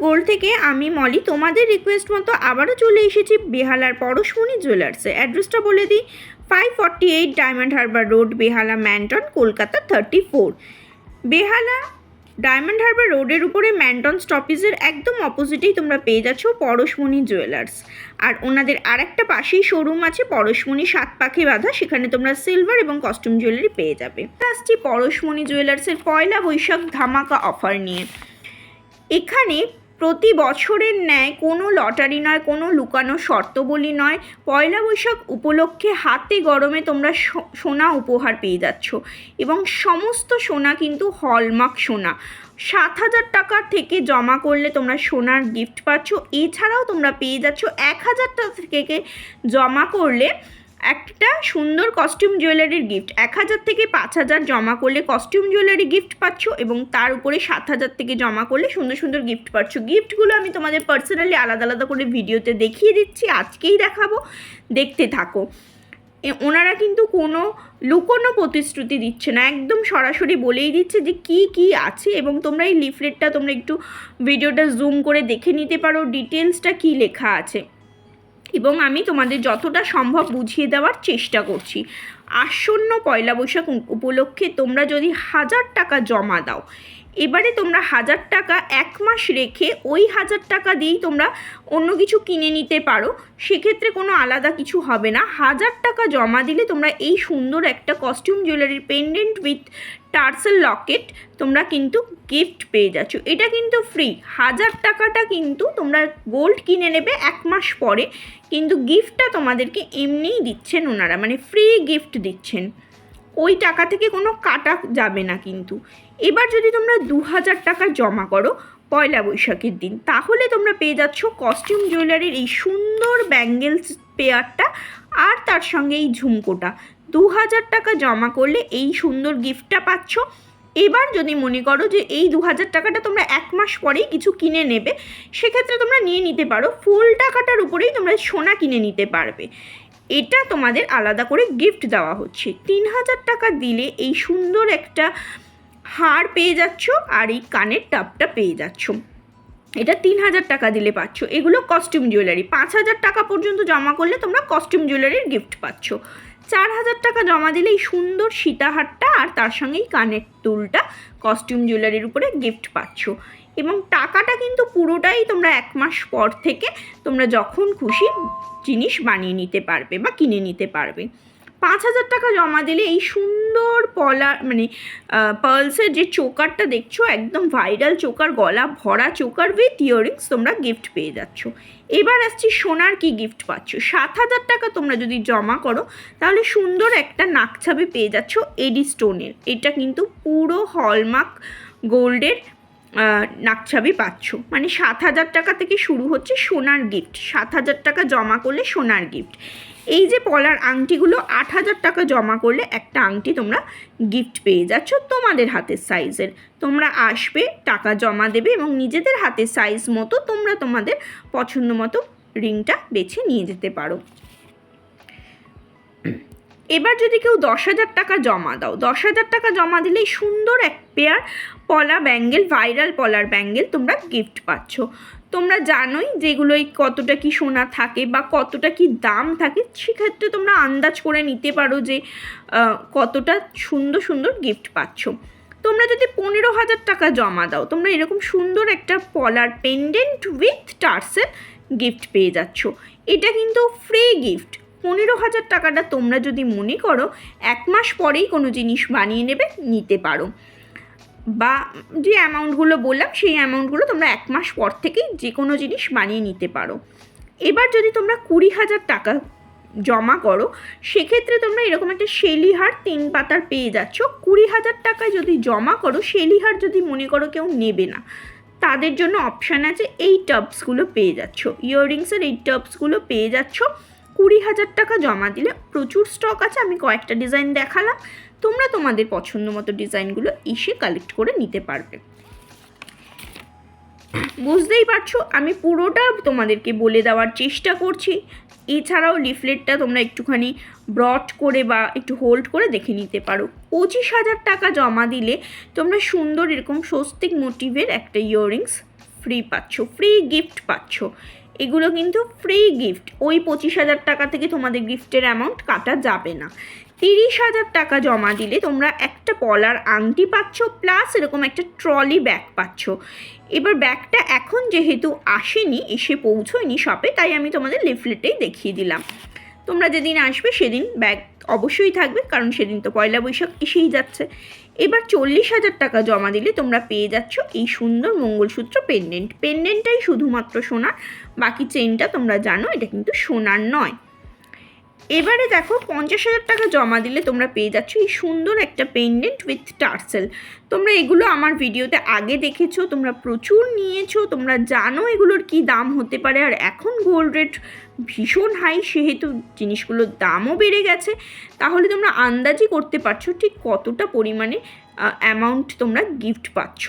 Gold থেকে আমি মলি তোমাদের রিকোয়েস্ট মতো আবারও চলে এসেছি বেহালার পরশমণি জুয়েলার্সে। অ্যাড্রেসটা বলে দিই, 548 ডায়মন্ড হারবার রোড, বেহালা ম্যান্টন, কলকাতা 34। বেহালা ডায়মন্ড হারবার রোডের উপরে ম্যান্টন স্টপেজের একদম অপোজিটেই তোমরা পেয়ে যাচ্ছ পরশমণি জুয়েলার্স। আর ওনাদের আরেকটা পাশেই শোরুম আছে পরশমণি সাত পাখি বাঁধা, সেখানে তোমরা সিলভার এবং কস্টিউম জুয়েলারি পেয়ে যাবে। আসছি পরশমণি জুয়েলার্সের পয়লা বৈশাখ ধামাকা অফার নিয়ে। এখানে প্রতি বছরের ন্যায় কোনো লটারি নয়, কোনো লুকানো শর্তবলী নয়, পয়লা বৈশাখ উপলক্ষে হাতে গরমে তোমরা সোনা উপহার পেয়ে যাচ্ছ। এবং সমস্ত সোনা কিন্তু হলমার্ক সোনা। 7,000 টাকার থেকে জমা করলে তোমরা সোনার গিফট পাচ্ছ। এছাড়াও তোমরা পেয়ে যাচ্ছ 1,000 টাকা থেকে জমা করলে একটা সুন্দর কস্টিউম জুয়েলারির গিফট। 1,000 থেকে 5,000 জমা করলে কস্টিউম জুয়েলারি গিফট পাচ্ছ এবং তার উপরে 7,000 থেকে জমা করলে সুন্দর সুন্দর গিফট পাচ্ছ। গিফটগুলো আমি তোমাদের পার্সোনালি আলাদা আলাদা করে ভিডিওতে দেখিয়ে দিচ্ছি, আজকেই দেখাবো, দেখতে থাকো। ওনারা কিন্তু কোনো লুকোনো প্রতিশ্রুতি দিচ্ছে না, একদম সরাসরি বলেই দিচ্ছে যে কি কি আছে। এবং তোমরা এই লিফলেটটা তোমরা একটু ভিডিওটা জুম করে দেখে নিতে পারো ডিটেলসটা কি লেখা আছে, এবং আমি তোমাদের যতটা সম্ভব বুঝিয়ে দেওয়ার চেষ্টা করছি। আসন্ন পয়লা বৈশাখ উপলক্ষে তোমরা যদি 1,000 টাকা জমা দাও, এবারে তোমরা 1,000 টাকা 1 মাস রেখে ওই 1,000 টাকা দিয়েই তোমরা অন্য কিছু কিনে নিতে পারো, সেক্ষেত্রে কোনো আলাদা কিছু হবে না। 1,000 টাকা জমা দিলে তোমরা এই সুন্দর একটা কস্টিউম জুয়েলারির পেন্ডেন্ট উইথ টার্সেল লকেট তোমরা কিন্তু গিফট পেয়ে যাচ্ছ। এটা কিন্তু ফ্রি। 1,000 টাকাটা কিন্তু তোমরা গোল্ড কিনে নেবে 1 মাস পরে, কিন্তু গিফটটা তোমাদেরকে এমনিই দিচ্ছেন ওনারা, মানে ফ্রি গিফট দিচ্ছেন, ওই টাকা থেকে কোনো কাটা যাবে না কিন্তু। এবার যদি তোমরা 2,000 টাকা জমা করো পয়লা বৈশাখের দিন, তাহলে তোমরা পেয়ে যাচ্ছ কস্টিউম জুয়েলারির এই সুন্দর ব্যাঙ্গেলস পেয়ারটা আর তার সঙ্গে এই ঝুমকোটা। 2,000 টাকা জমা করলে এই সুন্দর গিফটটা পাচ্ছ। এবার যদি মনে করো যে এই 2,000 টাকাটা তোমরা 1 মাস পরেই কিছু কিনে নেবে, সেক্ষেত্রে তোমরা নিয়ে নিতে পারো, ফুল টাকাটার উপরেই তোমরা সোনা কিনে নিতে পারবে। এটা তোমাদের আলাদা করে গিফট দেওয়া হচ্ছে। 3,000 টাকা দিলে এই সুন্দর একটা হার পেয়ে যাচ্ছ আর এই কানের টাপটা পেয়ে যাচ্ছ। এটা 3,000 টাকা দিলে পাচ্ছ। এগুলো কস্টিউম জুয়েলারি। 5,000 টাকা পর্যন্ত জমা করলে তোমরা কস্টিউম জুয়েলারির গিফট পাচ্ছ। 4,000 টাকা জমা দিলে এই সুন্দর সীতাহারটা আর তার সঙ্গেই কানের দুলটা কস্টিউম জুয়েলারির উপরে গিফট পাচ্ছ। এবং টাকাটা কিন্তু পুরোটাই তোমরা 1 মাস পর থেকে তোমরা যখন খুশি জিনিস বানিয়ে নিতে পারবে বা কিনে নিতে পারবে। 5,000 টাকা জমা দিলে এই সুন্দর পার্লসের যে চোকারটা দেখছো, একদম ভাইরাল চোকার, গলা ভরা চোকার উইথ ইয়াররিংস তোমরা গিফট পেয়ে যাচ্ছ। এবার আসছি সোনার কি গিফট পাচ্ছ। 7,000 টাকা তোমরা যদি জমা করো তাহলে সুন্দর একটা নাকছাবি পেয়ে যাচ্ছ এডি স্টোনের। এটা কিন্তু পুরো হলমার্ক গোল্ডের নাকছাবি পাচ্ছ। মানে 7,000 টাকা থেকে শুরু হচ্ছে সোনার গিফট। 7,000 টাকা জমা করলে সোনার গিফট। এই যে পলার আংটিগুলো 8,000 টাকা জমা করলে একটা আংটি তোমরা গিফট পেয়ে যাচ্ছ তোমাদের হাতের সাইজের। তোমরা আসবে, টাকা জমা দেবে এবং নিজেদের হাতের সাইজ মতো তোমরা তোমাদের পছন্দ মতো রিংটা বেছে নিয়ে যেতে পারো। এবার যদি কেউ 10,000 টাকা জমা দাও, 10,000 টাকা জমা দিলেই সুন্দর এক পেয়ার পলা ব্যাঙ্গেল, ভাইরাল পলার ব্যাঙ্গেল তোমরা গিফট পাচ্ছ। তোমরা জানোই যেগুলোই কতটা কি সোনা থাকে বা কতটা কি দাম থাকে, সেক্ষেত্রে তোমরা আন্দাজ করে নিতে পারো যে কতটা সুন্দর সুন্দর গিফট পাচ্ছ। তোমরা যদি 15,000 টাকা জমা দাও, তোমরা এরকম সুন্দর একটা পলার পেন্ডেন্ট উইথ টার্সেল গিফট পেয়ে যাচ্ছ। এটা কিন্তু ফ্রি গিফট। 15,000 টাকাটা তোমরা যদি মনে করো 1 মাস পরেই কোনো জিনিস বানিয়ে নেবে, নিতে পারো, বা যে অ্যামাউন্টগুলো বললাম সেই অ্যামাউন্টগুলো তোমরা 1 মাস পর থেকেই যে কোনো জিনিস বানিয়ে নিতে পারো। এবার যদি তোমরা 20,000 টাকা জমা করো, সেক্ষেত্রে তোমরা এরকম একটা শেলিহার 3 পাতার পেয়ে যাচ্ছ। 20,000 টাকায় যদি জমা করো, শেলিহার যদি মনে করো কেউ নেবে না, তাদের জন্য অপশান আছে এই টাবসগুলো পেয়ে যাচ্ছ, ইয়াররিংসের এই টাবসগুলো পেয়ে যাচ্ছ। 20,000 টাকা জমা দিলে প্রচুর স্টক আছে, আমি কয়েকটা ডিজাইন দেখালাম, তোমরা তোমাদের পছন্দ মতো ডিজাইনগুলো এসে কালেক্ট করে নিতে পারবে। বুঝতেই পারছো আমি পুরোটা তোমাদেরকে বলে দেওয়ার চেষ্টা করছি। এছাড়াও লিফলেটটা তোমরা একটুখানি ব্রড করে বা একটু হোল্ড করে দেখে নিতে পারো। 25,000 টাকা জমা দিলে তোমরা সুন্দর এরকম স্বস্তিক মোটিভের একটা ইয়াররিংস ফ্রি পাচ্ছ, ফ্রি গিফট পাচ্ছ। এগুলো কিন্তু ফ্রি গিফট, ওই 25,000 টাকা থেকে তোমাদের গিফটের অ্যামাউন্ট কাটা যাবে না। 30,000 টাকা জমা দিলে তোমরা একটা পলার আংটি পাচ্ছ, প্লাস এরকম একটা ট্রলি ব্যাগ পাচ্ছ। এবার ব্যাগটা এখন যেহেতু আসেনি, এসে পৌঁছয়নি শপে, তাই আমি তোমাদের লিফলেটেই দেখিয়ে দিলাম। তোমরা যেদিন আসবে সেদিন ব্যাগ অবশ্যই থাকবে, কারণ সেদিন তো পয়লা বৈশাখ এসেই যাচ্ছে। এবার 40,000 টাকা জমা দিলে তোমরা পেয়ে যাচ্ছ এই সুন্দর মঙ্গলসূত্র পেন্ডেন্ট। পেন্ডেন্টটাই শুধুমাত্র সোনার, বাকি চেনটা তোমরা জানো এটা কিন্তু সোনার নয়। এবারে দেখো 50,000 টাকা জমা দিলে তোমরা পেয়ে যাচ্ছ এই সুন্দর একটা পেন্ডেন্ট উইথ টার্সেল। তোমরা এগুলো আমার ভিডিওতে আগে দেখেছো, তোমরা প্রচুর নিয়েছো, তোমরা জানো এগুলোর কি দাম হতে পারে। আর এখন গোল্ড রেট ভীষণ হাই, সেহেতু জিনিসগুলোর দামও বেড়ে গেছে। তাহলে তোমরা আন্দাজই করতে পারছো ঠিক কতটা পরিমাণে অ্যামাউন্ট তোমরা গিফট পাচ্ছ।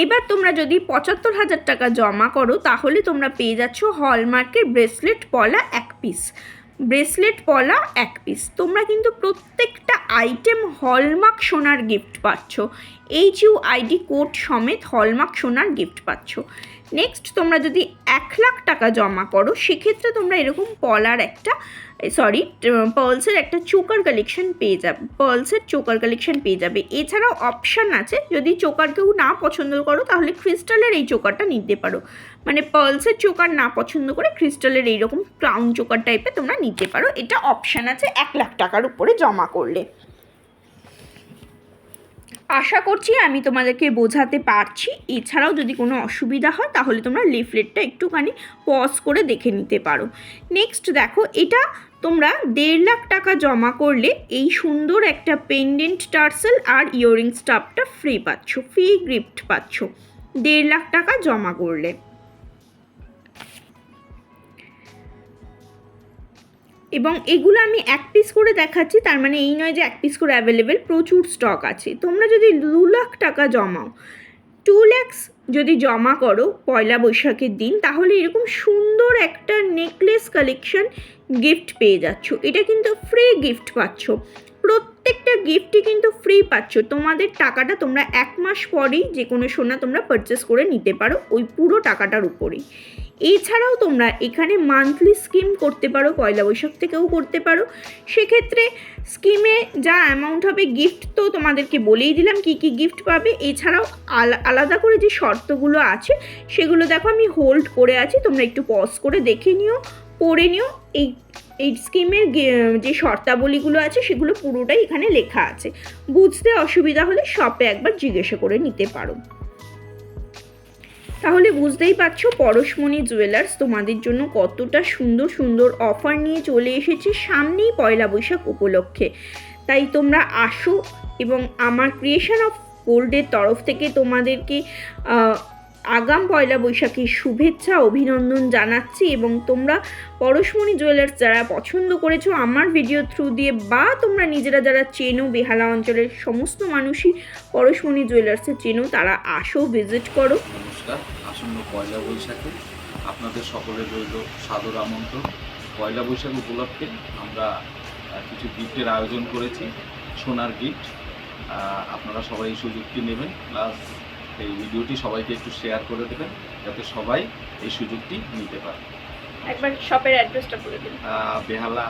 এবার তোমরা যদি 75,000 টাকা জমা করো তাহলে তোমরা পেয়ে যাচ্ছ হলমার্কের ব্রেসলেট পলা 1 পিস। ব্রেসলেট পলা 1 পিস। তোমরা কিন্তু প্রত্যেকটা আইটেম হলমার্ক সোনার গিফট পাচ্ছ, HUID কোড সমেত হলমার্ক সোনার গিফট পাচ্ছ। নেক্সট তোমরা যদি 1 লাখ টাকা জমা করো সেক্ষেত্রে তোমরা এরকম পলার একটা পার্লসের একটা চোকার কালেকশন পেয়ে যাবে, পার্লসের চোকার কালেকশন পেয়ে যাবে। এছাড়াও অপশান আছে, যদি চোকার কেউ না পছন্দ করো তাহলে ক্রিস্টালের এই চোকারটা নিতে পারো। মানে পার্লসের চোকার না পছন্দ করে ক্রিস্টালের এইরকম ক্রাউন চোকার টাইপের তোমরা নিতে পারো। এটা অপশান আছে 1 লাখ টাকার উপরে জমা করলে। আশা করছি আমি তোমাদেরকে বোঝাতে পারছি। এছাড়াও যদি কোনো অসুবিধা হয় তাহলে তোমরা লিফলেটটা একটুখানি পজ করে দেখে নিতে পারো। নেক্সট দেখো, এটা তোমরা 1.5 লাখ টাকা জমা করলে এই সুন্দর একটা পেন্ডেন্ট টার্সেল আর ইয়াররিং স্টাফটা ফ্রি পাচ্ছ, ফ্রি গিফট পাচ্ছ 1.5 লাখ টাকা জমা করলে। এবং এগুলো আমি 1 পিস করে দেখাচ্ছি, তার মানে এই নয় যে 1 পিস করে অ্যাভেলেবেল, প্রচুর স্টক আছে। তোমরা যদি 2 লাখ টাকা জমাও, 2 lakhs যদি জমা করো পয়লা বৈশাখের দিন, তাহলে এরকম সুন্দর একটা নেকলেস কালেকশন গিফট পেয়ে যাচ্ছ। এটা কিন্তু ফ্রি গিফট পাচ্ছ, প্রত্যেকটা গিফটই কিন্তু ফ্রি পাচ্ছ। তোমাদের টাকাটা তোমরা 1 মাস পরেই যে কোনো সোনা তোমরা পারচেস করে নিতে পারো ওই পুরো টাকাটার উপরেই। এছাড়াও তোমরা এখানে মান্থলি স্কিম করতে পারো, পয়লা বৈশাখ থেকেও করতে পারো। সেক্ষেত্রে স্কিমে যা অ্যামাউন্ট হবে, গিফট তো তোমাদেরকে বলেই দিলাম কি কি গিফট পাবে। এছাড়াও আলাদা করে যে শর্তগুলো আছে সেগুলো দেখো আমি হোল্ড করে আছি, তোমরা একটু পজ করে দেখে নিও, পড়ে নিও। এই স্কিমের যে শর্তাবলীগুলো আছে সেগুলো পুরোটাই এখানে লেখা আছে। বুঝতে অসুবিধা হলে শপে একবার জিজ্ঞাসা করে নিতে পারো। তাহলে বুঝতেই পারছো পরশমণি জুয়েলার্স তোমাদের জন্য কতটা সুন্দর সুন্দর অফার নিয়ে চলে এসেছে সামনেই পয়লা বৈশাখ উপলক্ষে। তাই তোমরা আসো, এবং আমার ক্রিয়েশন অফ গোল্ডের তরফ থেকে তোমাদেরকে আগাম পয়লা বৈশাখের শুভেচ্ছা অভিনন্দন জানাচ্ছি। এবং তোমরা পরশমণি জুয়েলার্স যারা পছন্দ করেছো আমার ভিডিও থ্রু দিয়ে, বা তোমরা নিজেরা যারা চেনো, বেহালা অঞ্চলের সমস্ত মানুষই পরশমণি জুয়েলার্সে চেনো, তারা আসো, ভিজিট করো। নমস্কার। আসন্ন পয়লা বৈশাখে আপনাদের সকলের রইল সাদর আমন্ত্রণ। পয়লা বৈশাখ উপলক্ষে আমরা কিছু গিফটের আয়োজন করেছি, সোনার গিফট। আপনারা সবাই এই সুযোগটি নেবেন, প্লাস এই ভিডিওটি সবাইকে একটু শেয়ার করে দেবেন যাতে সবাই এই সুযোগটি নিতে পারে। একবার শপের অ্যাড্রেসটা বলে দিন। বেহালা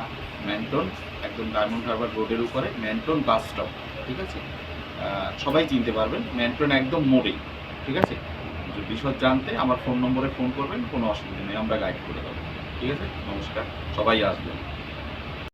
ম্যান্টন, একদম ডায়মন্ড হারবার রোডের উপরে ম্যান্টন বাস স্টপ, ঠিক আছে? সবাই চিনতে পারবেন, ম্যান্টন একদম মোড়েই, ঠিক আছে? বিশদ জানতে আমার ফোন নম্বরে ফোন করবেন, কোনো অসুবিধা নেই, আমরা গাইড করে দেবো, ঠিক আছে? নমস্কার, সবাই আসবেন।